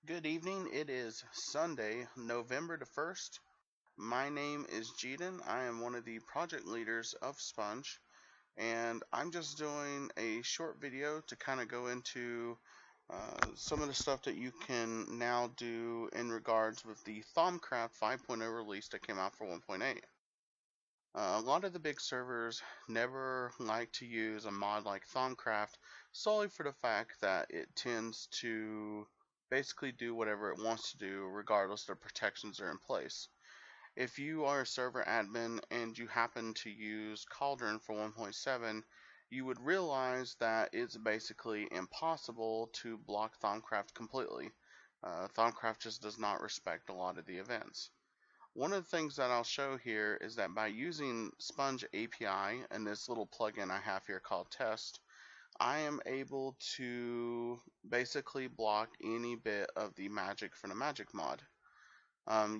Good evening. It is Sunday, November the 1st. My name is Jeeden. I am one of the project leaders of Sponge, and I'm just doing a short video to kind of go into some of the stuff that you can now do in regards with the Thaumcraft 5.0 release that came out for 1.8. A lot of the big servers never like to use a mod like Thaumcraft solely for the fact that it tends to basically do whatever it wants to do regardless the protections are in place. If you are a server admin and you happen to use Cauldron for 1.7, you would realize that it's basically impossible to block Thaumcraft completely. Thaumcraft just does not respect a lot of the events. One of the things that I'll show here is that by using Sponge API and this little plugin I have here called Test, I am able to basically block any bit of the magic from the magic mod.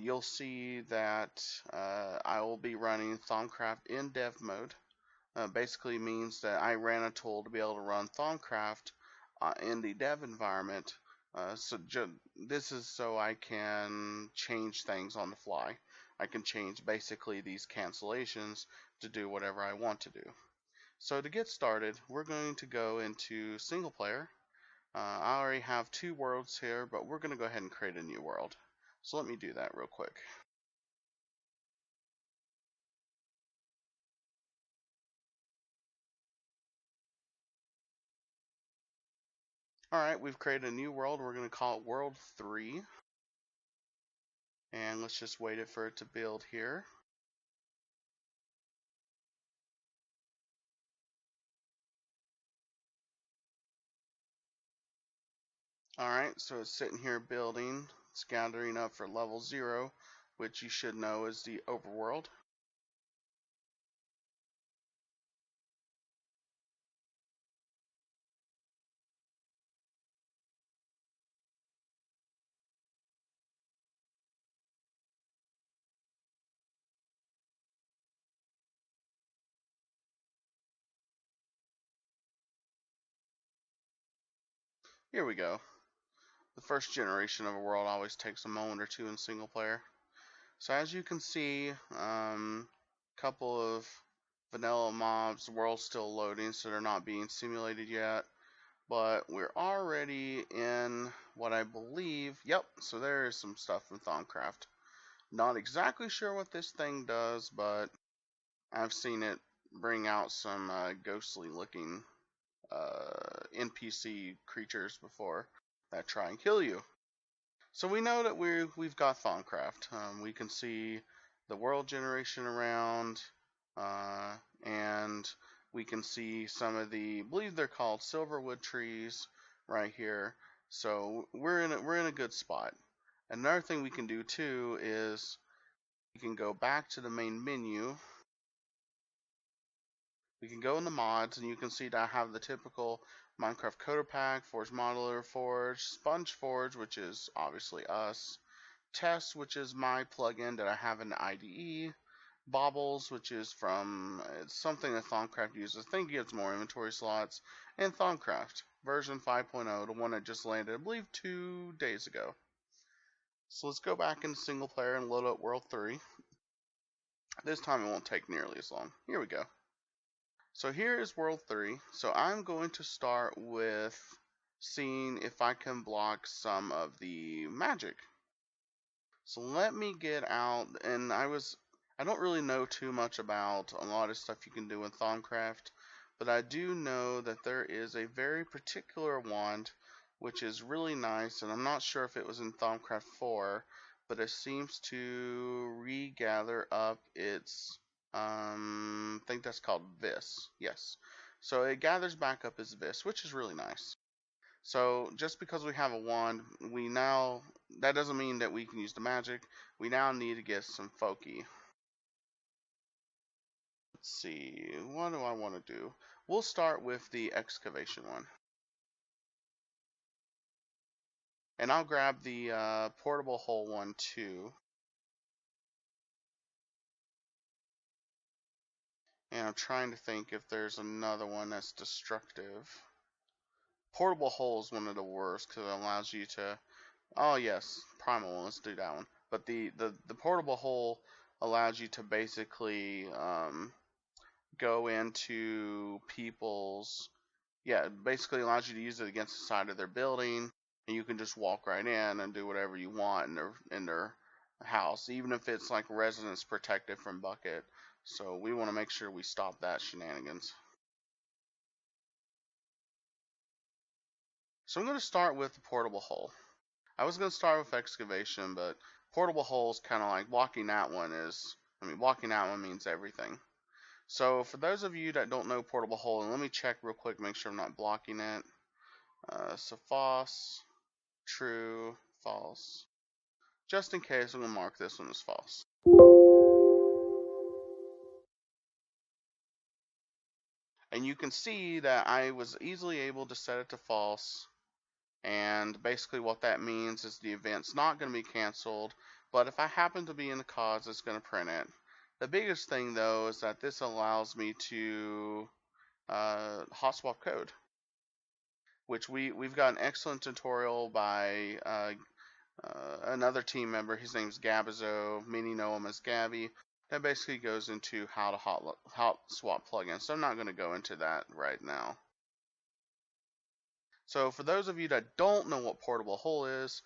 You'll see that I will be running Thaumcraft in dev mode. Basically means that I ran a tool to be able to run Thaumcraft in the dev environment. This is so I can change things on the fly. I can change basically these cancellations to do whatever I want to do. So to get started, we're going to go into single player. I already have two worlds here, but we're going to go ahead and create a new world. So let me do that real quick. Alright, we've created a new world. We're going to call it World 3. And let's just wait for it to build here. Alright, so it's sitting here building. It's gathering up for level 0, which you should know is the overworld. Here we go. The first generation of a world always takes a moment or two in single player. So as you can see, couple of vanilla mobs, the world's still loading, so they're not being simulated yet. But we're already in what I believe, yep, so there is some stuff from Thaumcraft. Not exactly sure what this thing does, but I've seen it bring out some ghostly looking NPC creatures before that try and kill you. So we know that we've got Thaumcraft. We can see the world generation around, and we can see some of the, I believe they're called silverwood trees right here. So we're in a good spot. Another thing we can do too is we can go back to the main menu. We can go in the mods, and you can see that I have the typical Minecraft Coder Pack, Forge Modeler Forge, Sponge Forge, which is obviously us, Test, which is my plugin that I have in the IDE, Baubles, which is from it's something that Thaumcraft uses. I think it gives more inventory slots, and Thaumcraft version 5.0, the one that just landed, I believe, 2 days ago. So let's go back into single player and load up World 3. This time it won't take nearly as long. Here we go. So here is World 3. So I'm going to start with seeing if I can block some of the magic. So let me get out, and I don't really know too much about a lot of stuff you can do in Thaumcraft, but I do know that there is a very particular wand which is really nice, and I'm not sure if it was in Thaumcraft 4, but it seems to regather up its I think that's called Vis. Yes. So it gathers back up as Vis, which is really nice. So just because we have a wand, that doesn't mean that we can use the magic. We now need to get some Foki. Let's see, what do I want to do? We'll start with the excavation one. And I'll grab the portable hole one too. And I'm trying to think if there's another one that's destructive. Portable hole is one of the worst because it allows you to Oh yes, primal one. Let's do that one. But the portable hole allows you to basically go into people's, yeah, it basically allows you to use it against the side of their building, and you can just walk right in and do whatever you want in their house, even if it's like residents protected from bucket. So we want to make sure we stop that shenanigans. So I'm going to start with the portable hole. I was going to start with excavation, but portable hole is kind of like blocking that one is, I mean, blocking that one means everything. So for those of you that don't know portable hole, and let me check real quick, make sure I'm not blocking it. So false, true, false. Just in case, I'm going to mark this one as false. And you can see that I was easily able to set it to false. And basically what that means is the event's not going to be canceled, but if I happen to be in the cause, it's going to print it. The biggest thing though is that this allows me to hot swap code, which we've got an excellent tutorial by another team member. His name's Gabizo, many know him as Gabby. That basically goes into how to hot swap plugins. So I'm not going to go into that right now. So for those of you that don't know what portable hole is,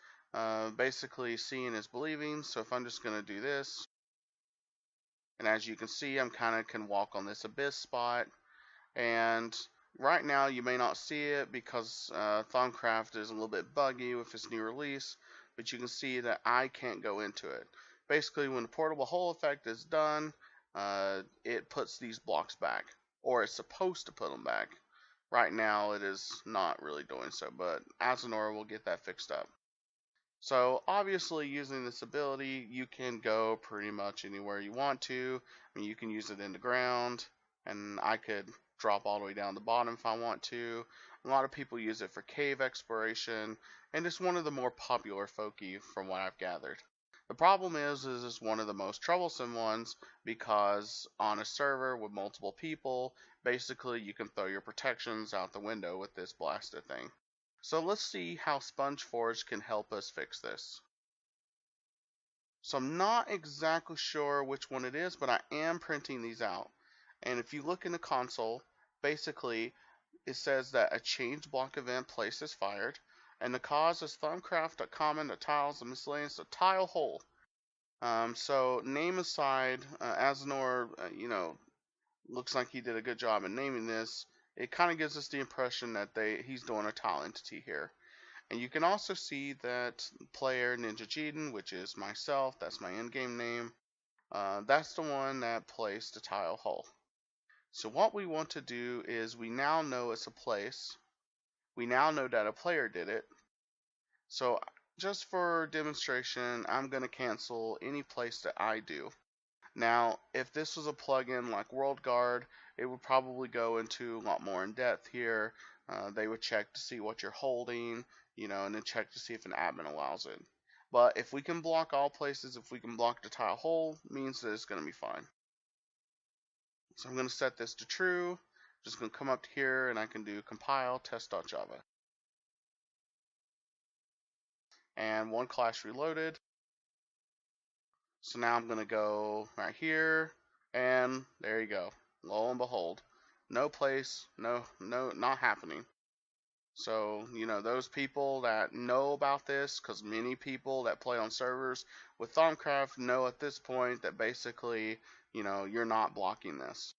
basically seeing is believing. So if I'm just going to do this, and as you can see, I'm kind of can walk on this abyss spot. And right now you may not see it because Thaumcraft is a little bit buggy with its new release, but you can see that I can't go into it. Basically, when the portable hole effect is done, it puts these blocks back, or it's supposed to put them back. Right now it is not really doing so, but Asanor will get that fixed up. So obviously using this ability, you can go pretty much anywhere you want to. I mean, you can use it in the ground, and I could drop all the way down the bottom if I want to. A lot of people use it for cave exploration, and it's one of the more popular Foki from what I've gathered. The problem is it's one of the most troublesome ones because on a server with multiple people, basically you can throw your protections out the window with this blasted thing. So let's see how SpongeForge can help us fix this. So I'm not exactly sure which one it is, but I am printing these out. And if you look in the console, basically it says that a change block event place is fired, and the cause is Thaumcraft, common, tiles, and miscellaneous, tile hole. So name aside, Asanor, looks like he did a good job in naming this. It kind of gives us the impression that he's doing a tile entity here. And you can also see that player Ninja Jiden, which is myself, that's my in-game name, that's the one that placed the tile hole. So what we want to do is we now know it's a place. We now know that a player did it. So just for demonstration, I'm going to cancel any place that I do. Now, if this was a plugin like WorldGuard, it would probably go into a lot more in depth here. They would check to see what you're holding, and then check to see if an admin allows it. But if we can block all places, if we can block the tile hole, means that it's going to be fine. So I'm going to set this to true. Just going to come up here and I can do compile test.java. And one class reloaded. So now I'm going to go right here, and there you go. Lo and behold, no place, not happening. So, those people that know about this, because many people that play on servers with Thaumcraft know at this point that basically, you're not blocking this.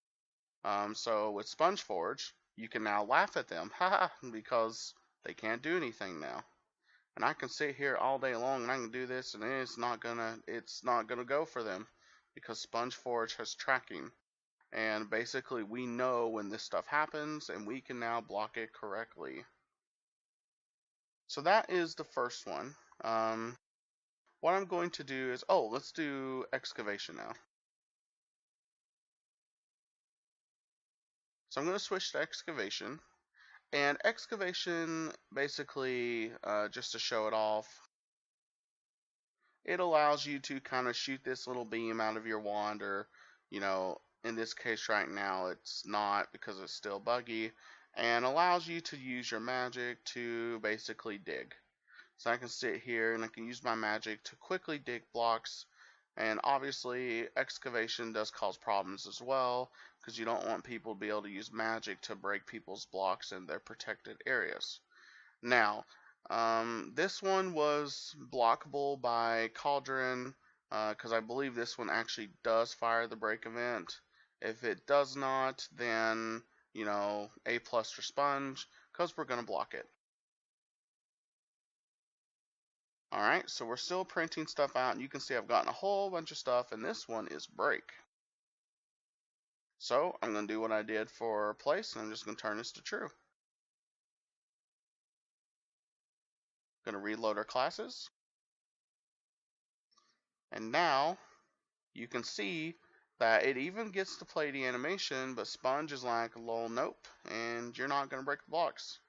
So with SpongeForge, you can now laugh at them, haha, because they can't do anything now. And I can sit here all day long and I can do this, and it's not gonna go for them because SpongeForge has tracking, and basically we know when this stuff happens and we can now block it correctly. So that is the first one. What I'm going to do is, let's do excavation now. So I'm going to switch to excavation. And excavation, basically, just to show it off, it allows you to kind of shoot this little beam out of your wand, or, in this case right now it's not because it's still buggy, and allows you to use your magic to basically dig. So I can sit here and I can use my magic to quickly dig blocks. And obviously, excavation does cause problems as well, because you don't want people to be able to use magic to break people's blocks in their protected areas. Now, this one was blockable by Cauldron, because I believe this one actually does fire the break event. If it does not, then, A plus for Sponge, because we're going to block it. Alright, so we're still printing stuff out, and you can see I've gotten a whole bunch of stuff, and this one is break. So I'm going to do what I did for place, and I'm just going to turn this to true. Going to reload our classes. And now you can see that it even gets to play the animation, but Sponge is like, lol, nope, and you're not going to break the blocks.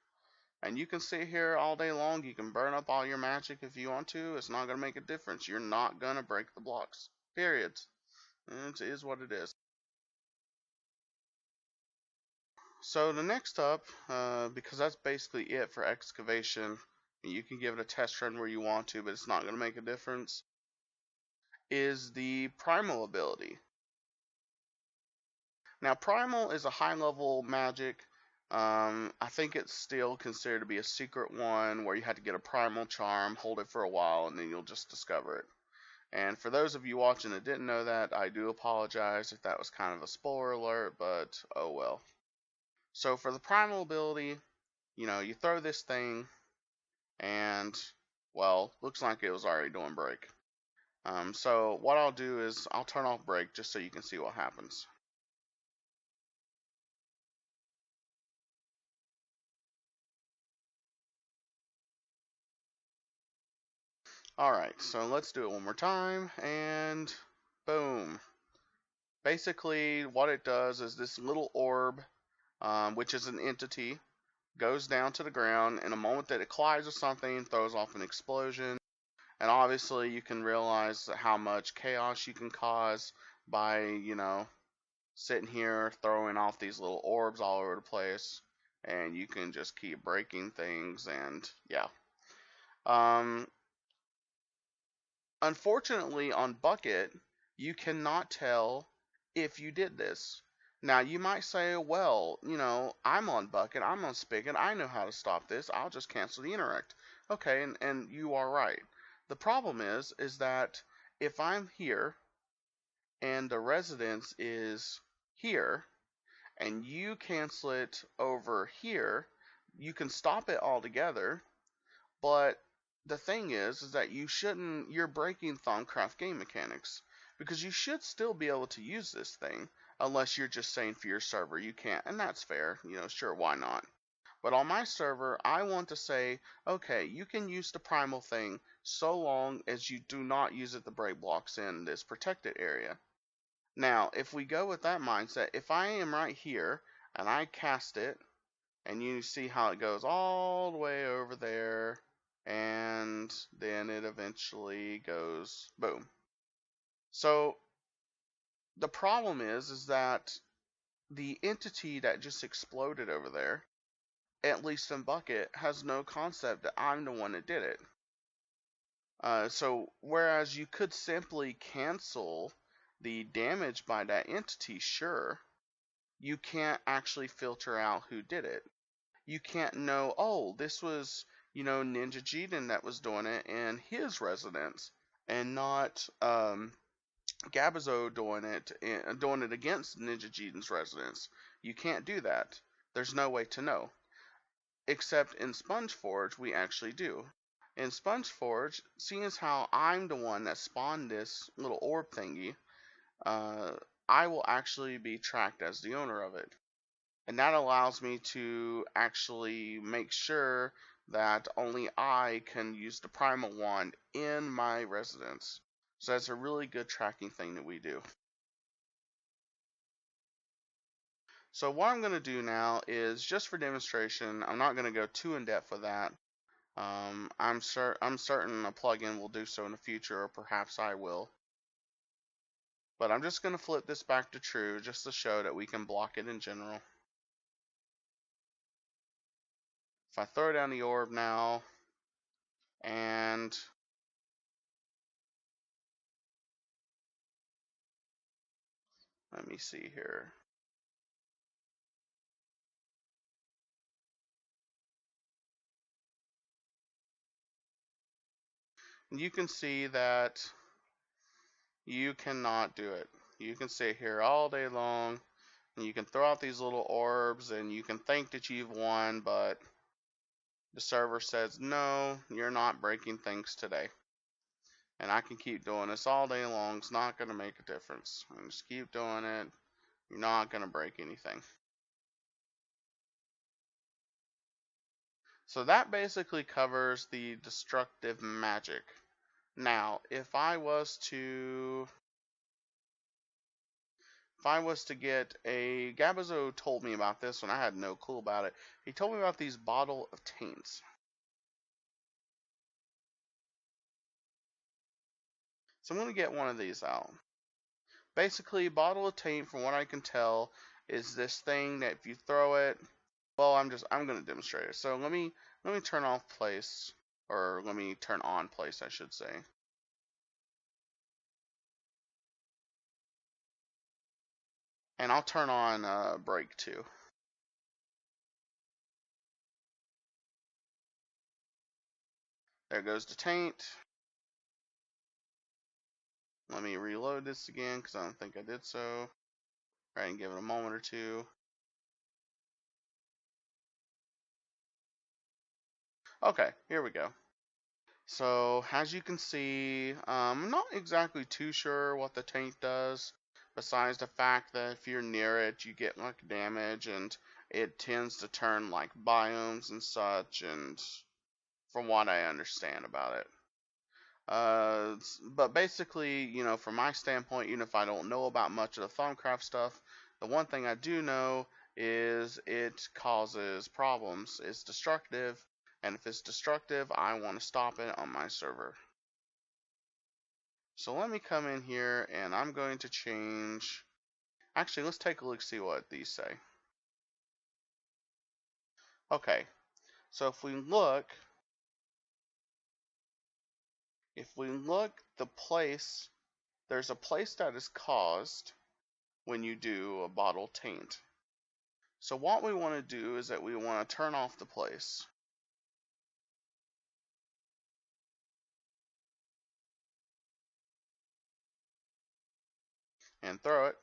And you can sit here all day long, you can burn up all your magic if you want to, it's not going to make a difference. You're not going to break the blocks. Period. It is what it is. So the next up, because that's basically it for excavation, you can give it a test run where you want to, but it's not going to make a difference, is the primal ability. Now, Primal is a high-level magic. I think it's still considered to be a secret one where you had to get a Primal Charm, hold it for a while, and then you'll just discover it. And for those of you watching that didn't know that, I do apologize if that was kind of a spoiler alert, but oh well. So for the Primal ability, you throw this thing, and, well, looks like it was already doing break. So what I'll do is I'll turn off break just so you can see what happens. Alright, so let's do it one more time, and boom. Basically, what it does is this little orb, which is an entity, goes down to the ground, and a moment that it collides with something, throws off an explosion, and obviously you can realize how much chaos you can cause by, sitting here throwing off these little orbs all over the place, and you can just keep breaking things, and yeah. Unfortunately, on Bucket, you cannot tell if you did this. Now, you might say, well, I'm on Bucket, I'm on Spigot, I know how to stop this, I'll just cancel the interact. Okay, and you are right. The problem is that if I'm here, and the residence is here, and you cancel it over here, you can stop it altogether, but the thing is that you're breaking Thaumcraft game mechanics, because you should still be able to use this thing, unless you're just saying for your server you can't, and that's fair, sure, why not? But on my server, I want to say, okay, you can use the primal thing so long as you do not use it to break blocks in this protected area. Now, if we go with that mindset, if I am right here, and I cast it, and you see how it goes all the way over there, and then it eventually goes boom. So the problem is that the entity that just exploded over there, at least in Bucket, has no concept that I'm the one that did it. So whereas you could simply cancel the damage by that entity, sure, you can't actually filter out who did it. You can't know, oh, this was, Ninja Jiden that was doing it in his residence, and not Gabazo doing it against Ninja Jiden's residence. You can't do that. There's no way to know. Except in SpongeForge, we actually do. In SpongeForge, seeing as how I'm the one that spawned this little orb thingy, I will actually be tracked as the owner of it. And that allows me to actually make sure that only I can use the primal wand in my residence. So that's a really good tracking thing that we do. So what I'm going to do now is, just for demonstration, I'm not going to go too in depth with that. I'm certain a plugin will do so in the future, or perhaps I will. But I'm just going to flip this back to true just to show that we can block it in general. If I throw down the orb now, and and let me see here. You can see that you cannot do it. You can sit here all day long and you can throw out these little orbs and you can think that you've won, but the server says, no, you're not breaking things today. And I can keep doing this all day long. It's not going to make a difference. I just keep doing it. You're not going to break anything. So that basically covers the destructive magic. Now, if I was to get a Gabazo told me about this when I had no clue about it. He told me about these bottle of taints. So I'm going to get one of these out. Basically, bottle of taint, from what I can tell, is this thing that if you throw it, well, I'm going to demonstrate it. So let me turn off place, or let me turn on place, I should say. And I'll turn on break too. There goes the taint. Let me reload this again because I don't think I did so. Right, and give it a moment or two. Okay, here we go. So as you can see, I'm not exactly too sure what the tank does, besides the fact that if you're near it, you get like damage, and it tends to turn like biomes and such, and from what I understand about it. But basically, you know, from my standpoint, even if I don't know about much of the Thaumcraft stuff, the one thing I do know is it causes problems. It's destructive, and if it's destructive, I want to stop it on my server. So let me come in here, and I'm going to change. Actually, let's take a look, see what these say. Okay, so if we look, the place, there's a place that is caused when you do a bottle taint. So what we want to do is that we want to turn off the place. And throw it.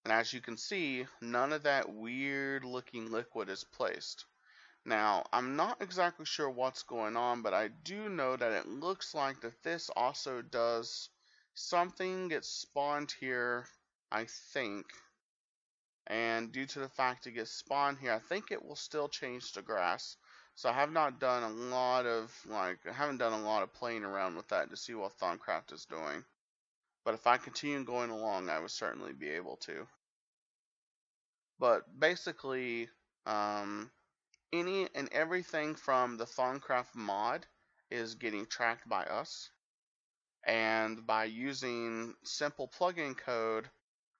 And as you can see, none of that weird looking liquid is placed. Now, I'm not exactly sure what's going on, but I do know that it looks like that this also does something gets spawned here, I think. And due to the fact it gets spawned here, I think it will still change to grass. So I have not done a lot of, I haven't done a lot of playing around with that to see what Thaumcraft is doing. But if I continue going along, I would certainly be able to. But basically, any and everything from the Thaumcraft mod is getting tracked by us. And by using simple plugin code,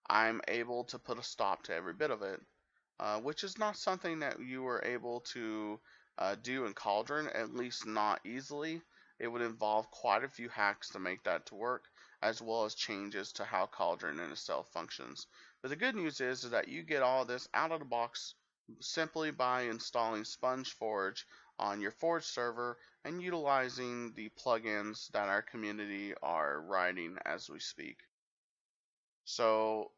I'm able to put a stop to every bit of it. Which is not something that you were able to do in Cauldron, at least not easily. It would involve quite a few hacks to make that to work, as well as changes to how Cauldron in itself functions. But the good news is that you get all this out of the box simply by installing SpongeForge on your Forge server and utilizing the plugins that our community are writing as we speak. So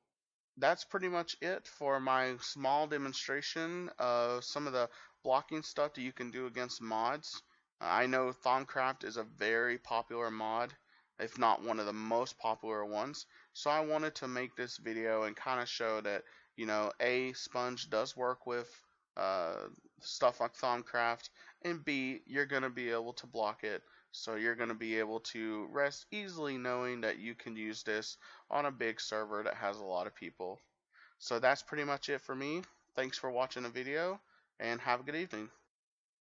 that's pretty much it for my small demonstration of some of the blocking stuff that you can do against mods. I know Thaumcraft is a very popular mod, if not one of the most popular ones. So I wanted to make this video and kind of show that, you know, A, Sponge does work with stuff like Thaumcraft, and B, you're going to be able to block it. So you're going to be able to rest easily knowing that you can use this on a big server that has a lot of people. So that's pretty much it for me. Thanks for watching the video, and have a good evening.